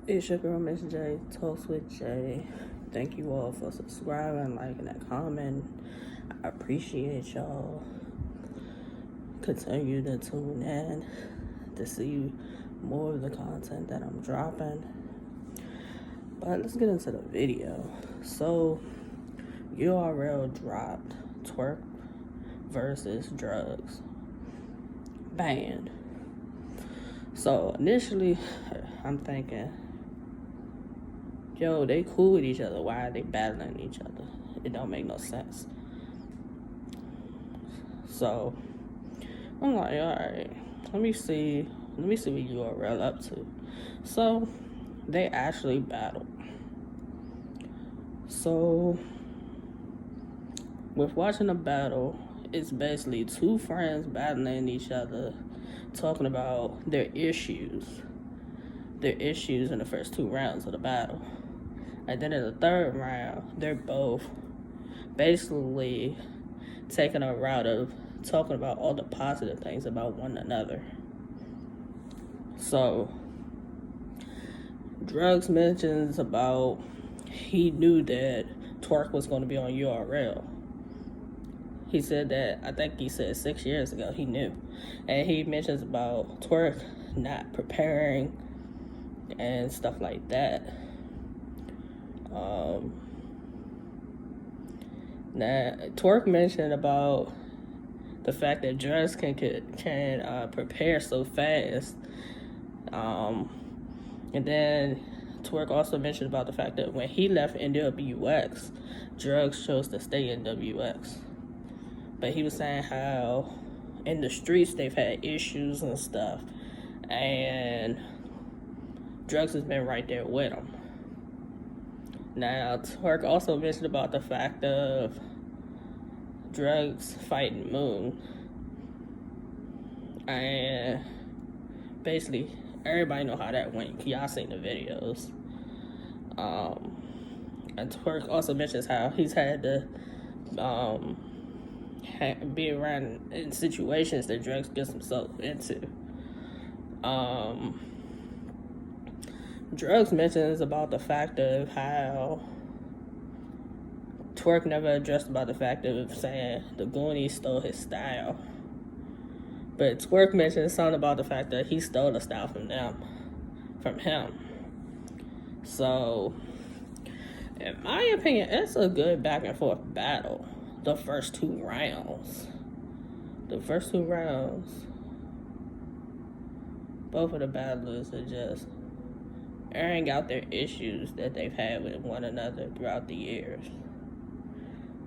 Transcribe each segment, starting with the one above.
It's your girl, Miss J, Talks with J. Thank you all for subscribing, liking, and commenting. I appreciate y'all. Continue to tune in to see more of the content that I'm dropping. But let's get into the video. So, URL dropped Twork versus Drugz Banned. So, initially, I'm thinking, yo, they cool with each other. Why are they battling each other? It don't make no sense. So I'm like, all right, let me see what URL up to. So they actually battled. So with watching a battle, it's basically two friends battling each other, talking about their issues in the first two rounds of the battle. And then in the third round, they're both basically taking a route of talking about all the positive things about one another. So, Drugz mentions about he knew that Twork was going to be on URL. He said that, I think he said 6 years ago, he knew. And he mentions about Twork not preparing and stuff like that. Now, Twork mentioned about the fact that Drugz can prepare so fast. And then Twork also mentioned about the fact that when he left NWX, Drugz chose to stay in WX. But he was saying how in the streets they've had issues and stuff, and Drugz has been right there with him. Now, Twork also mentioned about the fact of Drugz fighting Moon. And basically, everybody know how that went. Y'all seen the videos. And Twork also mentions how he's had to be around in situations that Drugz gets himself into. Drugz mentions about the fact of how Twork never addressed about the fact of saying the Goonies stole his style. But Twork mentions something about the fact that he stole the style from him. So, in my opinion, it's a good back and forth battle. The first two rounds, both of the battlers are just airing out their issues that they've had with one another throughout the years,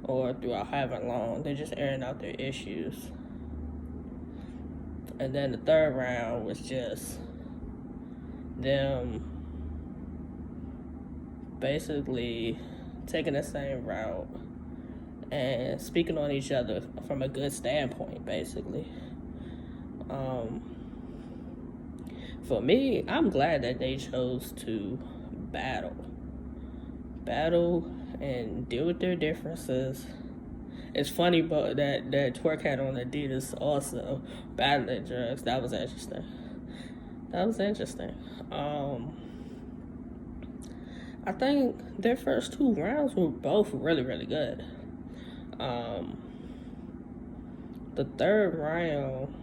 or throughout however long. They're just airing out their issues. And then the third round was just them basically taking the same route and speaking on each other from a good standpoint, basically. For me, I'm glad that they chose to battle and deal with their differences. It's funny, but that Twork had on Adidas also battling Drugz. That was interesting. I think their first two rounds were both really, really good. The third round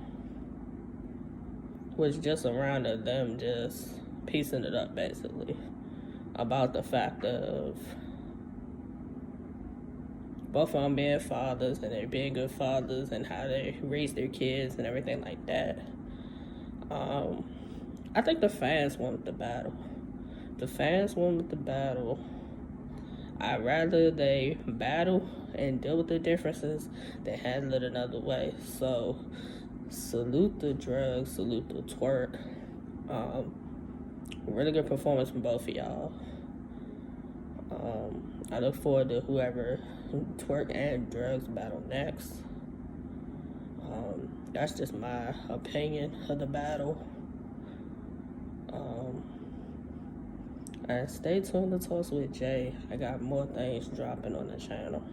was just a round of them just piecing it up, basically, about the fact of both of them being fathers and they being good fathers and how they raise their kids and everything like that. I think the fans wanted the battle. I'd rather they battle and deal with the differences than handle it another way. So, salute the Drugz, salute the Twork. Really good performance from both of y'all. I look forward to whoever Twork and Drugz battle next. That's just my opinion of the battle. And stay tuned to Talks with Jay. I got more things dropping on the channel.